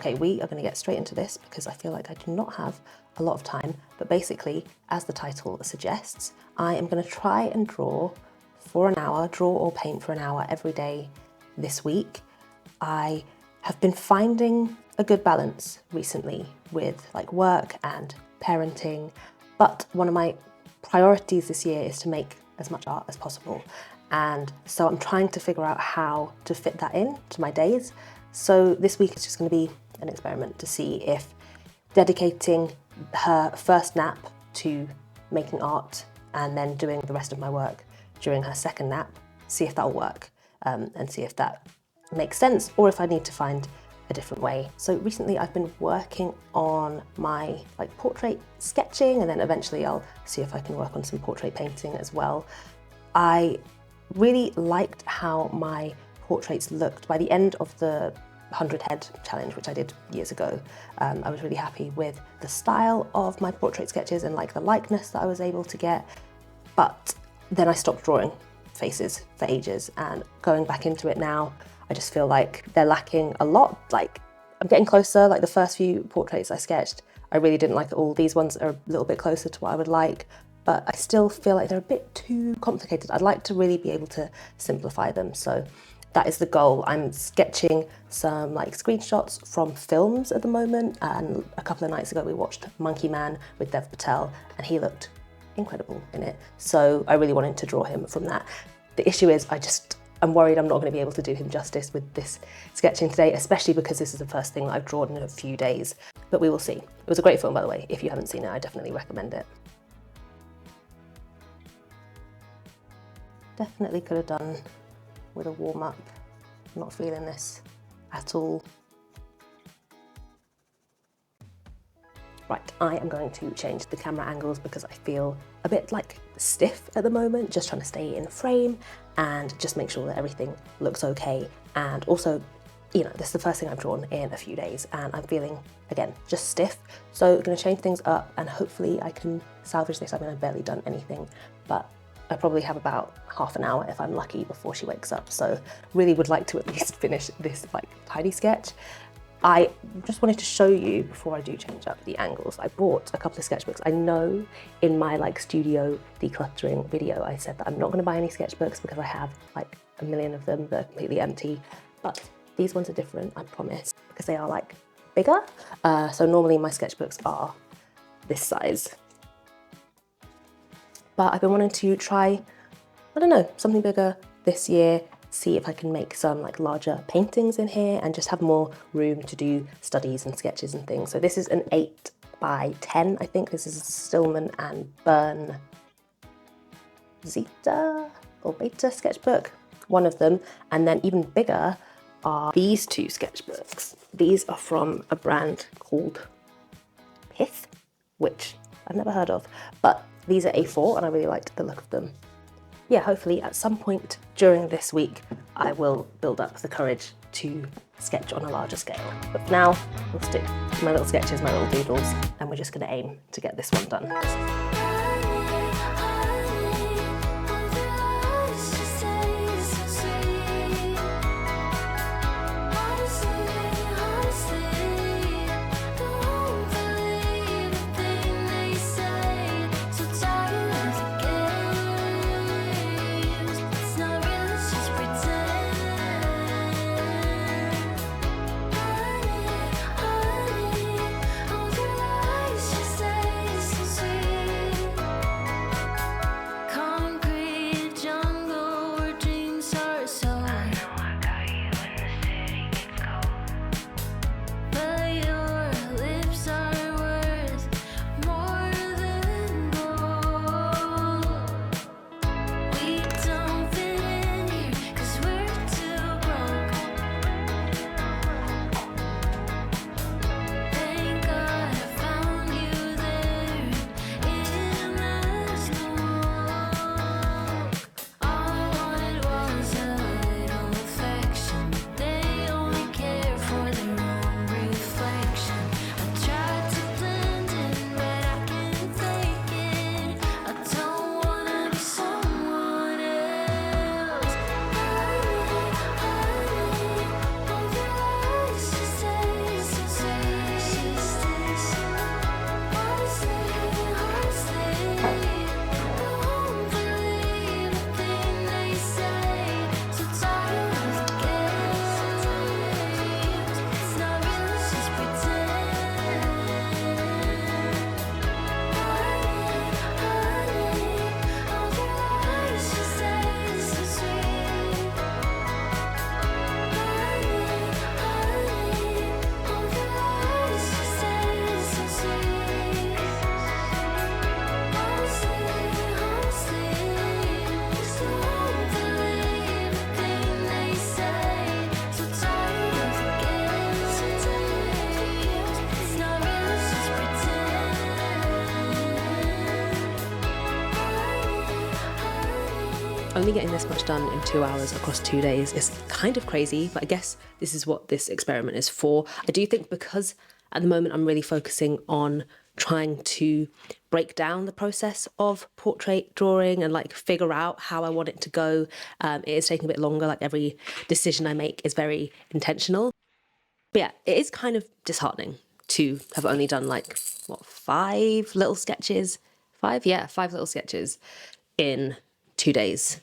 Okay, we are going to get straight into this because I feel like I do not have a lot of time. But basically, as the title suggests, I am going to try and draw for an hour, draw or paint for an hour every day this week. I have been finding a good balance recently with like work and parenting, but one of my priorities this year is to make as much art as possible. And so I'm trying to figure out how to fit that in to my days. So this week is just going to be an experiment to see if dedicating her first nap to making art and then doing the rest of my work during her second nap, see if that'll work, and see if that makes sense or if I need to find a different way. So recently I've been working on my like portrait sketching, and then eventually I'll see if I can work on some portrait painting as well. I really liked how my portraits looked by the end of the 100 head challenge, which I did years ago. I was really happy with the style of my portrait sketches and like the likeness that I was able to get. But then I stopped drawing faces for ages, and going back into it now, I just feel like they're lacking a lot. Like I'm getting closer, like the first few portraits I sketched, I really didn't like at all. These ones are a little bit closer to what I would like, but I still feel like they're a bit too complicated. I'd like to really be able to simplify them. So that is the goal. I'm sketching some like screenshots from films at the moment, and a couple of nights ago we watched Monkey Man with Dev Patel and he looked incredible in it. So I really wanted to draw him from that. The issue is I'm worried I'm not going to be able to do him justice with this sketching today, especially because this is the first thing that I've drawn in a few days, but we will see. It was a great film, by the way. If you haven't seen it, I definitely recommend it. Definitely could have done with a warm up. I'm not feeling this at all. Right, I am going to change the camera angles because I feel a bit like stiff at the moment, just trying to stay in frame and just make sure that everything looks okay. And also, you know, this is the first thing I've drawn in a few days and I'm feeling, again, just stiff. So I'm going to change things up and hopefully I can salvage this. I mean, I've barely done anything, but I probably have about half an hour if I'm lucky before she wakes up. So really would like to at least finish this like tiny sketch. I just wanted to show you before I do change up the angles. I bought a couple of sketchbooks. I know in my like studio decluttering video, I said that I'm not going to buy any sketchbooks because I have like a million of them that are completely empty. But these ones are different, I promise, because they are like bigger. So normally my sketchbooks are this size. But I've been wanting to try, I don't know, something bigger this year, see if I can make some like larger paintings in here and just have more room to do studies and sketches and things. So this is an 8 by 10, I think. This is a Stillman and Byrne Zeta or Beta sketchbook, one of them. And then even bigger are these two sketchbooks. These are from a brand called Pith, which I've never heard of, but these are A4 and I really liked the look of them. Yeah, hopefully at some point during this week, I will build up the courage to sketch on a larger scale. But for now, we'll stick to my little sketches, my little doodles, and we're just going to aim to get this one done. Only getting this much done in 2 hours across 2 days is kind of crazy, but I guess this is what this experiment is for. I do think because at the moment I'm really focusing on trying to break down the process of portrait drawing and like figure out how I want it to go. It is taking a bit longer, like every decision I make is very intentional. But yeah, it is kind of disheartening to have only done like, what, 5 little sketches? 5? Yeah, 5 little sketches in 2 days.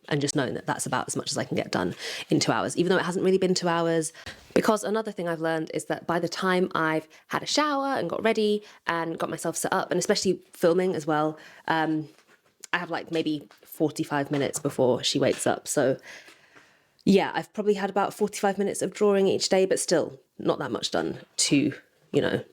And just knowing that that's about as much as I can get done in 2 hours, even though it hasn't really been 2 hours. Because another thing I've learned is that by the time I've had a shower and got ready and got myself set up, and especially filming as well, I have like maybe 45 minutes before she wakes up. So yeah, I've probably had about 45 minutes of drawing each day, but still not that much done to, you know,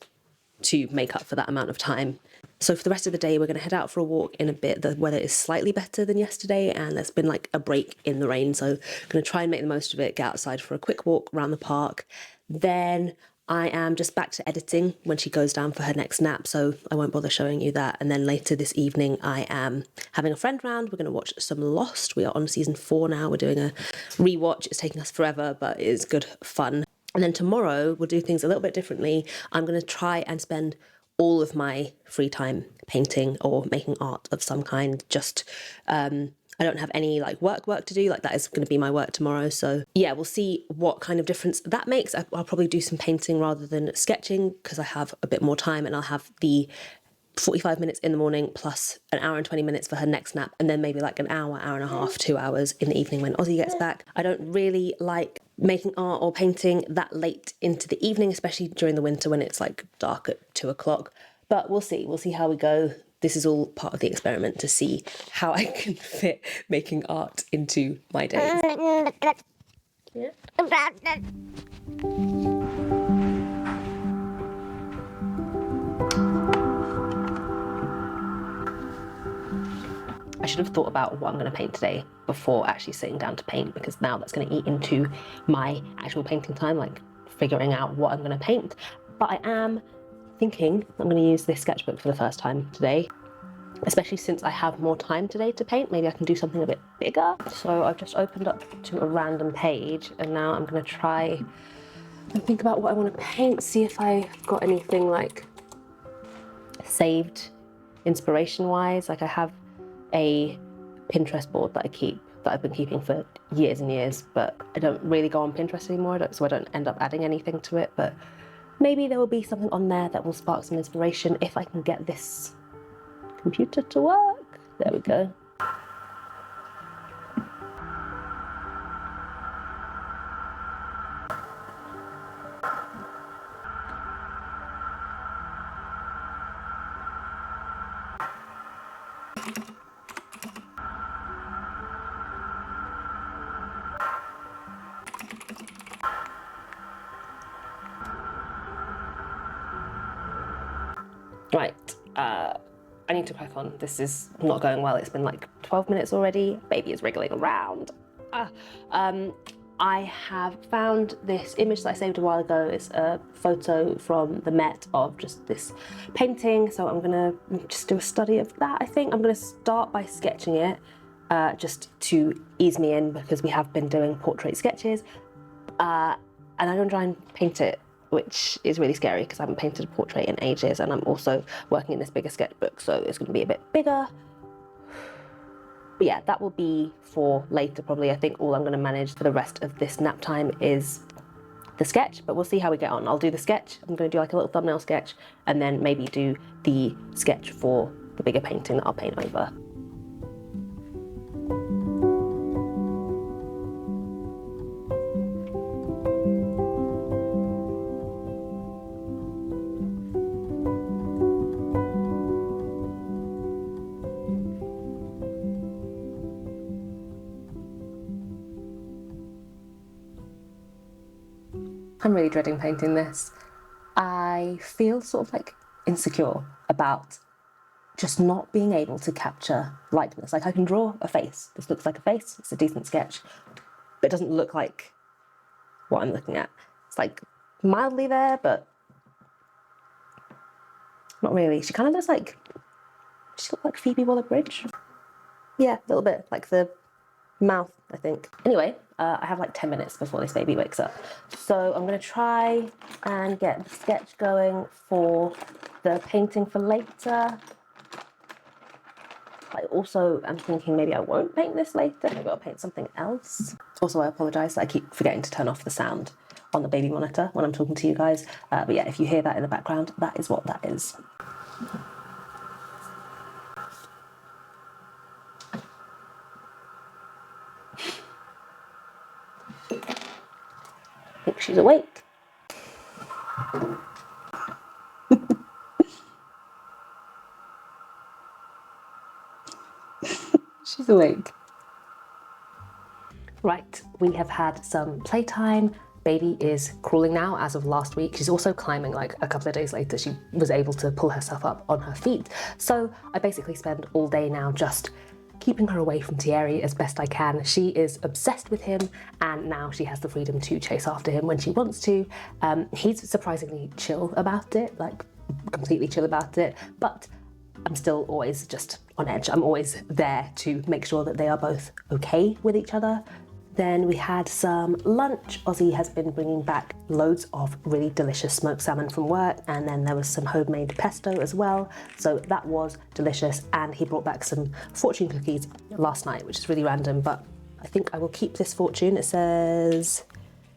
to make up for that amount of time. So for the rest of the day, we're going to head out for a walk in a bit. The weather is slightly better than yesterday, and there's been like a break in the rain. So I'm going to try and make the most of it, get outside for a quick walk around the park. Then I am just back to editing when she goes down for her next nap, so I won't bother showing you that. And then later this evening, I am having a friend round. We're going to watch some Lost. We are on season 4 now. We're doing a rewatch. It's taking us forever, but it is good fun. And then tomorrow, we'll do things a little bit differently. I'm going to try and spend all of my free time painting or making art of some kind. Just I don't have any like work to do, like that is going to be my work tomorrow. So yeah, we'll see what kind of difference that makes. I'll probably do some painting rather than sketching because I have a bit more time, and I'll have the 45 minutes in the morning plus an hour and 20 minutes for her next nap, and then maybe like an hour, hour and a half, 2 hours in the evening when Ozzy gets back. I don't really like making art or painting that late into the evening, especially during the winter when it's like dark at 2 o'clock. But we'll see how we go. This is all part of the experiment to see how I can fit making art into my days. Yeah. I should have thought about what I'm going to paint today before actually sitting down to paint, because now that's going to eat into my actual painting time, like figuring out what I'm going to paint. But I am thinking I'm going to use this sketchbook for the first time today, especially since I have more time today to paint. Maybe I can do something a bit bigger. So I've just opened up to a random page, and now I'm going to try and think about what I want to paint, see if I've got anything like saved inspiration-wise. Like I have a Pinterest board that I've been keeping for years and years, but I don't really go on Pinterest anymore, so I don't end up adding anything to it. But maybe there will be something on there that will spark some inspiration if I can get this computer to work. There we go. Right, I need to crack on. This is not going well. It's been like 12 minutes already. Baby is wriggling around. I have found this image that I saved a while ago. It's a photo from the Met of just this painting. So I'm gonna just do a study of that, I think. I'm gonna start by sketching it, just to ease me in, because we have been doing portrait sketches. And I'm gonna try and paint it, which is really scary because I haven't painted a portrait in ages, and I'm also working in this bigger sketchbook, so it's going to be a bit bigger. But yeah, that will be for later probably. I think all I'm going to manage for the rest of this nap time is the sketch, but we'll see how we get on. I'll do the sketch, I'm going to do like a little thumbnail sketch, and then maybe do the sketch for the bigger painting that I'll paint over. I'm really dreading painting this. I feel sort of like insecure about just not being able to capture likeness. Like I can draw a face. This looks like a face. It's a decent sketch, but it doesn't look like what I'm looking at. It's like mildly there, but not really. She kind of looks like, she looks like Phoebe Waller-Bridge. Yeah, a little bit, like the mouth, I think. Anyway, I have like 10 minutes before this baby wakes up. So I'm gonna try and get the sketch going for the painting for later. I also am thinking maybe I won't paint this later, maybe I'll paint something else. Also, I apologise that I keep forgetting to turn off the sound on the baby monitor when I'm talking to you guys. But yeah, if you hear that in the background, that is what that is. I think she's awake. She's awake. Right, we have had some playtime. Baby is crawling now as of last week. She's also climbing like a couple of days later. She was able to pull herself up on her feet. So I basically spend all day now just keeping her away from Thierry as best I can. She is obsessed with him and now she has the freedom to chase after him when she wants to. He's surprisingly chill about it, like completely chill about it, but I'm still always just on edge. I'm always there to make sure that they are both okay with each other. Then we had some lunch. Ozzy has been bringing back loads of really delicious smoked salmon from work, and then there was some homemade pesto as well. So that was delicious, and he brought back some fortune cookies last night, which is really random, but I think I will keep this fortune. It says,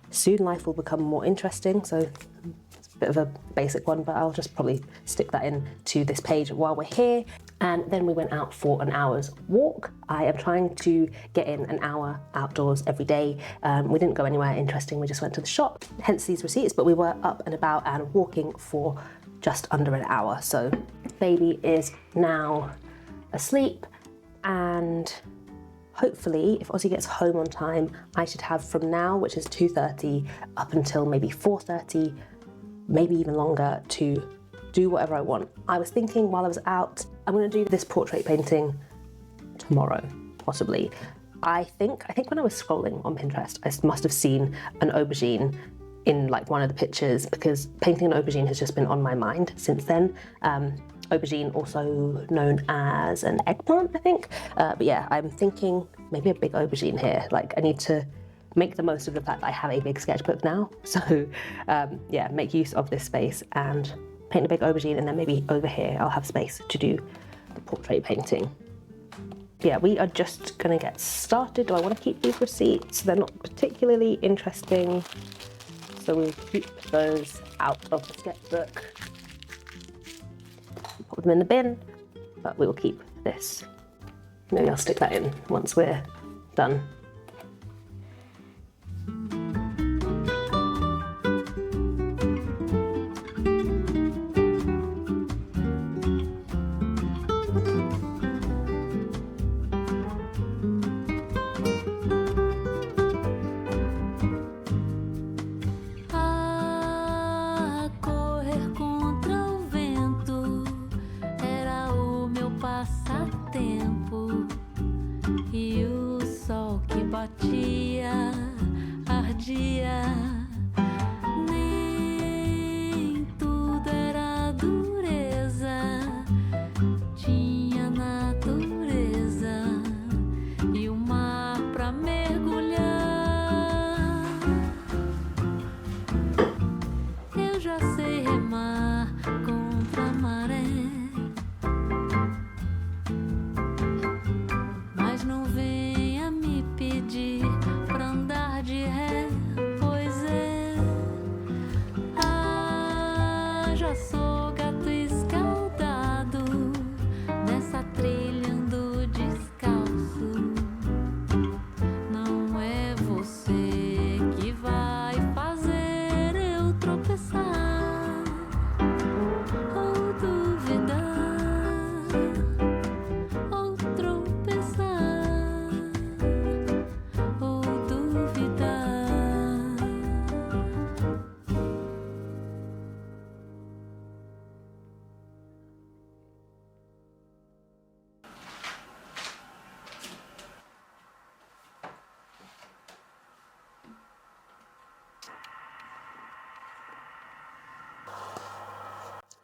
soon life will become more interesting, so it's a bit of a basic one, but I'll just probably stick that in to this page while we're here. And then we went out for an hour's walk. I am trying to get in an hour outdoors every day. We didn't go anywhere interesting, we just went to the shop, hence these receipts, but we were up and about and walking for just under an hour. So baby is now asleep, and hopefully if Ozzy gets home on time, I should have from now, which is 2:30, up until maybe 4:30, maybe even longer, to do whatever I want. I was thinking while I was out, I'm gonna do this portrait painting tomorrow, possibly. I think when I was scrolling on Pinterest, I must have seen an aubergine in like one of the pictures, because painting an aubergine has just been on my mind since then. Aubergine, also known as an eggplant, I think. But yeah, I'm thinking maybe a big aubergine here. Like I need to make the most of the fact that I have a big sketchbook now. So yeah, make use of this space and paint a big aubergine, and then maybe over here I'll have space to do the portrait painting. Yeah, we are just gonna get started. Do I want to keep these receipts? They're not particularly interesting, so we'll keep those out of the sketchbook. Put them in the bin, but we will keep this. Maybe I'll stick that in once we're done.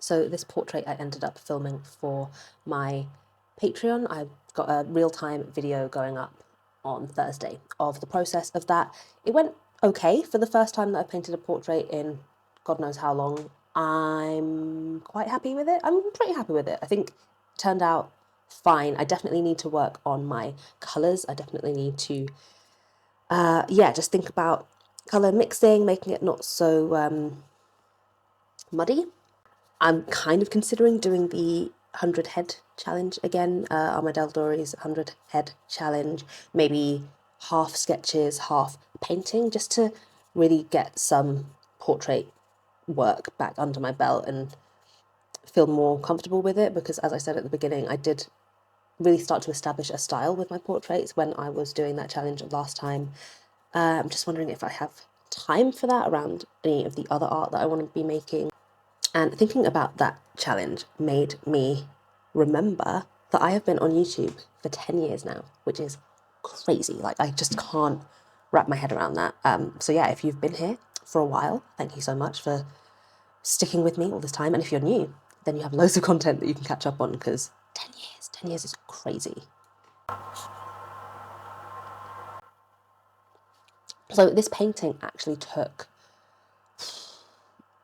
So this portrait I ended up filming for my Patreon. I got a real-time video going up on Thursday of the process of that. It went okay for the first time that I painted a portrait in God knows how long. I'm quite happy with it. I'm pretty happy with it. I think it turned out fine. I definitely need to work on my colours. I definitely need to, just think about colour mixing, making it not so muddy. I'm kind of considering doing the 100 head challenge again, Armadale Dory's 100 head challenge, maybe half sketches, half painting, just to really get some portrait work back under my belt and feel more comfortable with it, because as I said at the beginning, I did really start to establish a style with my portraits when I was doing that challenge last time. I'm just wondering if I have time for that around any of the other art that I want to be making. And thinking about that challenge made me remember that I have been on YouTube for 10 years now, which is crazy. Like, I just can't wrap my head around that. So yeah, if you've been here for a while, thank you so much for sticking with me all this time. And if you're new, then you have loads of content that you can catch up on, because 10 years is crazy. So this painting actually took,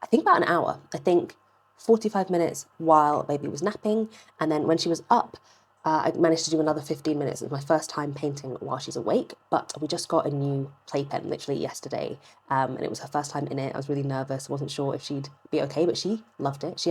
I think, about an hour. I think 45 minutes while baby was napping, and then when she was up, I managed to do another 15 minutes. It was my first time painting while she's awake, but we just got a new playpen literally yesterday, and it was her first time in it. I was really nervous, wasn't sure if she'd be okay, but she loved it.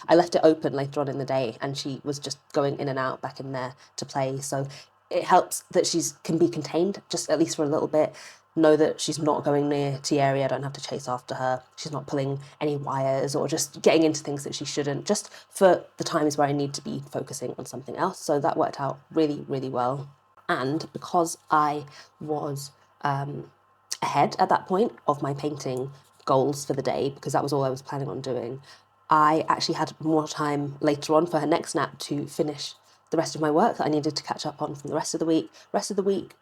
I left it open later on in the day, and she was just going in and out back in there to play, so it helps that she's can be contained, just at least for a little bit. Know that she's not going near Tieri. I don't have to chase after her. She's not pulling any wires or just getting into things that she shouldn't, just for the times where I need to be focusing on something else. So that worked out really, really well. And because I was ahead at that point of my painting goals for the day, because that was all I was planning on doing, I actually had more time later on for her next nap to finish the rest of my work that I needed to catch up on from the rest of the week. Rest of the week,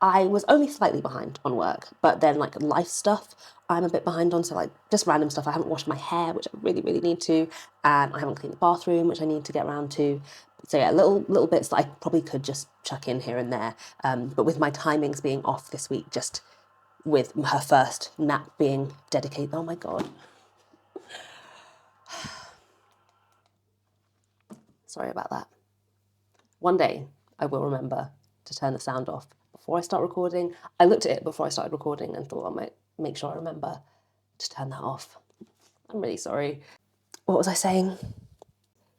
I was only slightly behind on work, but then like life stuff, I'm a bit behind on. So like just random stuff. I haven't washed my hair, which I really, really need to, and I haven't cleaned the bathroom, which I need to get around to. So yeah, little bits that I probably could just chuck in here and there. But with my timings being off this week, just with her first nap being dedicated. Oh my God. Sorry about that. One day I will remember to turn the sound off before I start recording. I looked at it before I started recording and thought I might make sure I remember to turn that off. I'm really sorry. What was I saying?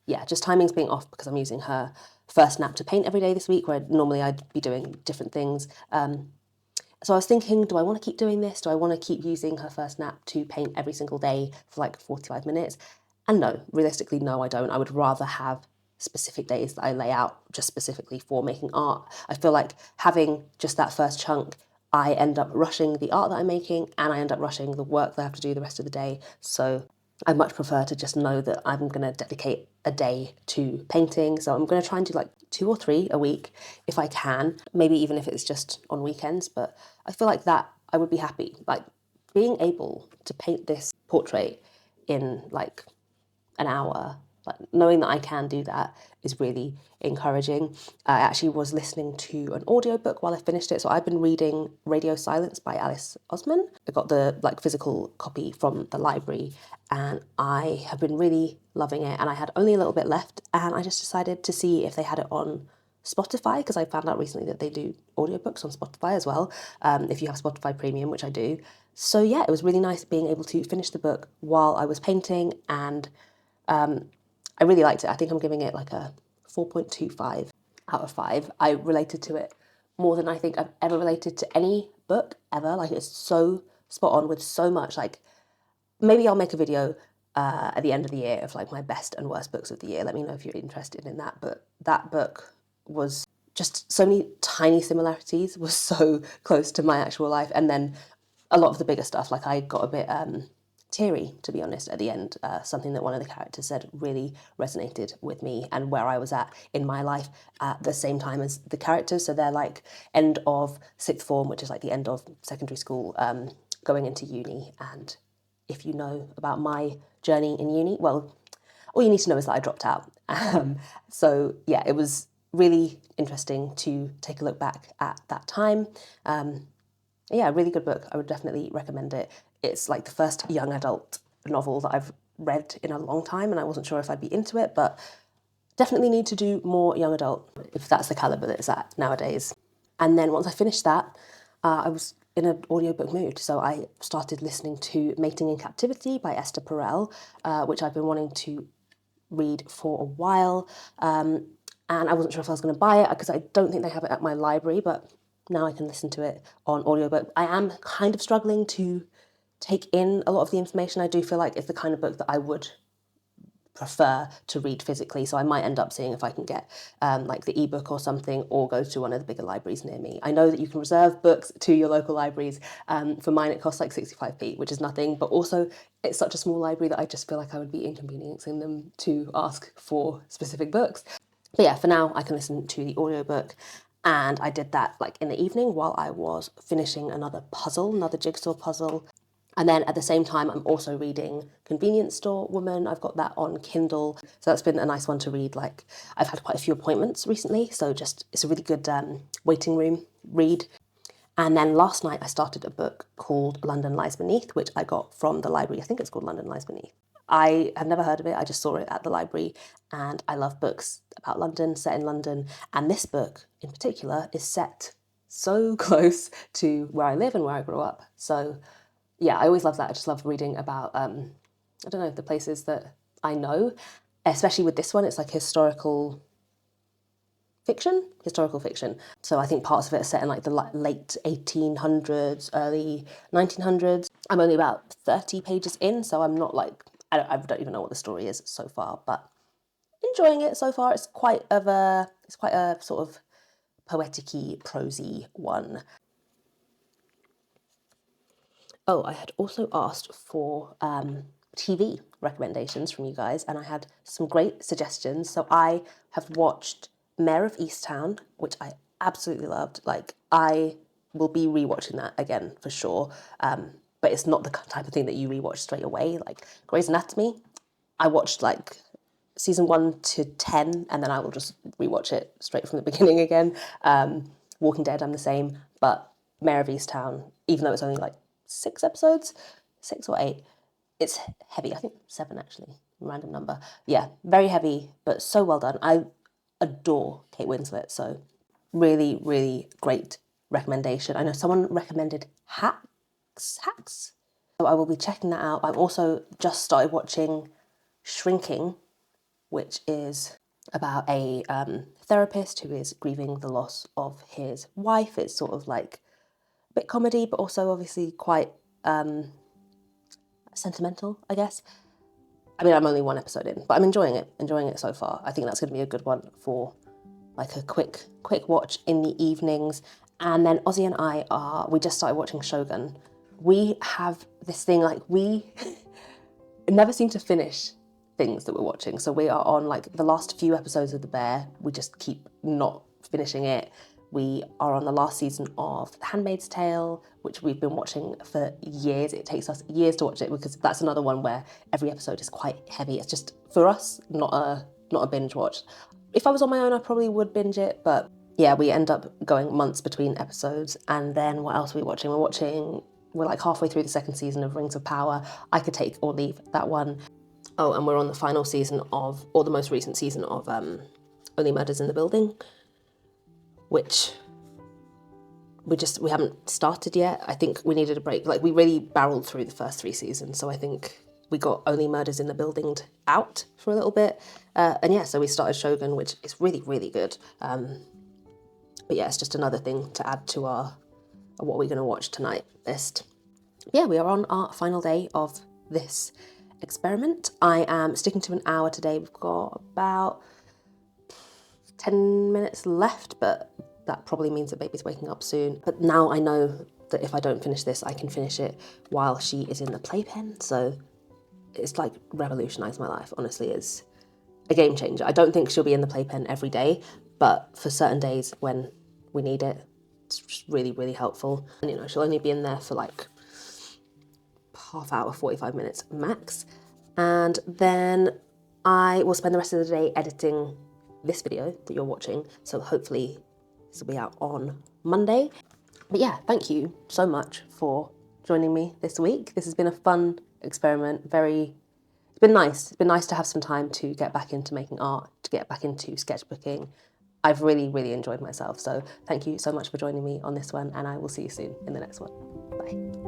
Yeah, just timings being off because I'm using her first nap to paint every day this week, where normally I'd be doing different things. So I was thinking, do I want to keep doing this? Do I want to keep using her first nap to paint every single day for like 45 minutes? And no, realistically, no, I don't. I would rather have specific days that I lay out just specifically for making art. I feel like having just that first chunk, I end up rushing the art that I'm making, and I end up rushing the work that I have to do the rest of the day. So I much prefer to just know that I'm going to dedicate a day to painting. So I'm going to try and do like 2 or 3 a week if I can, maybe even if it's just on weekends. But I feel like that I would be happy. Like being able to paint this portrait in like an hour, like knowing that I can do that is really encouraging. I actually was listening to an audiobook while I finished it. So I've been reading Radio Silence by Alice Osman. I got the like physical copy from the library, and I have been really loving it. And I had only a little bit left, and I just decided to see if they had it on Spotify, because I found out recently that they do audiobooks on Spotify as well, if you have Spotify Premium, which I do. So yeah, it was really nice being able to finish the book while I was painting, and I really liked it. I think I'm giving it like a 4.25 out of 5. I related to it more than I think I've ever related to any book ever. Like, it's so spot on with so much. Like, maybe I'll make a video at the end of the year of like my best and worst books of the year. Let me know if you're interested in that. But that book was just so many tiny similarities, was so close to my actual life. And then a lot of the bigger stuff, like I got a bit teary, to be honest, at the end. Something that one of the characters said really resonated with me and where I was at in my life at the same time as the characters. So they're like end of 6th form, which is like the end of secondary school, going into uni. And if you know about my journey in uni, well, all you need to know is that I dropped out. So yeah, it was really interesting to take a look back at that time. Yeah, really good book. I would definitely recommend it. It's like the first young adult novel that I've read in a long time, and I wasn't sure if I'd be into it, but definitely need to do more young adult if that's the calibre that it's at nowadays. And then once I finished that, I was in an audiobook mood, so I started listening to Mating in Captivity by Esther Perel, which I've been wanting to read for a while, and I wasn't sure if I was going to buy it because I don't think they have it at my library, but now I can listen to it on audiobook. I am kind of struggling to take in a lot of the information. I do feel like it's the kind of book that I would prefer to read physically, so I might end up seeing if I can get like the ebook or something, or go to one of the bigger libraries near me. I know that you can reserve books to your local libraries. For mine it costs like 65p, which is nothing, but also it's such a small library that I just feel like I would be inconveniencing them to ask for specific books. But yeah, for now I can listen to the audiobook, and I did that like in the evening while I was finishing another jigsaw puzzle. And then at the same time, I'm also reading Convenience Store Woman. I've got that on Kindle. So that's been a nice one to read. Like, I've had quite a few appointments recently, so just it's a really good waiting room read. And then last night I started a book called London Lies Beneath, which I got from the library. I think it's called London Lies Beneath. I have never heard of it. I just saw it at the library, and I love books about London, set in London. And this book in particular is set so close to where I live and where I grew up. So yeah, I always love that. I just love reading about, I don't know, the places that I know, especially with this one. It's like historical fiction. So I think parts of it are set in like the late 1800s, early 1900s. I'm only about 30 pages in, so I'm not like, I don't even know what the story is so far, but enjoying it so far. It's quite a sort of poetic-y, prosy one. Oh, I had also asked for TV recommendations from you guys, and I had some great suggestions. So I have watched Mayor of Easttown, which I absolutely loved. Like, I will be rewatching that again for sure. But it's not the type of thing that you rewatch straight away. Like Grey's Anatomy, I watched like season 1 to 10, and then I will just rewatch it straight from the beginning again. Walking Dead, I'm the same, but Mayor of Easttown, even though it's only like 6 episodes, 6 or 8, it's heavy. I think 7 actually, random number. Yeah, very heavy, but so well done. I adore Kate Winslet, so really, really great recommendation. I know someone recommended Hacks. So I will be checking that out. I've also just started watching Shrinking, which is about a therapist who is grieving the loss of his wife. It's sort of like a bit comedy, but also obviously quite sentimental, I guess. I mean, I'm only 1 episode in, but I'm enjoying it so far. I think that's going to be a good one for like a quick watch in the evenings. And then Ozzy and we just started watching Shogun. We have this thing, like, we never seem to finish things that we're watching. So we are on like the last few episodes of The Bear. We just keep not finishing it. We are on the last season of The Handmaid's Tale, which we've been watching for years. It takes us years to watch it because that's another one where every episode is quite heavy. It's just, for us, not a binge watch. If I was on my own, I probably would binge it, but yeah, we end up going months between episodes. And then what else are we watching? We're like halfway through the 2nd season of Rings of Power. I could take or leave that one. Oh, and we're on the final season or the most recent season of Only Murders in the Building, which we haven't started yet. I think we needed a break. Like, we really barreled through the first 3 seasons, so I think we got Only Murders in the Building out for a little bit. And yeah, so we started Shogun, which is really, really good. But yeah, it's just another thing to add to our what we're going to watch tonight list. Yeah, we are on our final day of this experiment. I am sticking to an hour today. We've got about 10 minutes left, but that probably means that baby's waking up soon. But now I know that if I don't finish this, I can finish it while she is in the playpen. So it's like revolutionised my life. Honestly, it's a game changer. I don't think she'll be in the playpen every day, but for certain days when we need it, it's just really, really helpful. And you know, she'll only be in there for like half hour, 45 minutes max. And then I will spend the rest of the day editing this video that you're watching. So hopefully this will be out on Monday. But yeah, thank you so much for joining me this week. This has been a fun experiment, it's been nice. It's been nice to have some time to get back into making art, to get back into sketchbooking. I've really, really enjoyed myself. So thank you so much for joining me on this one, and I will see you soon in the next one. Bye.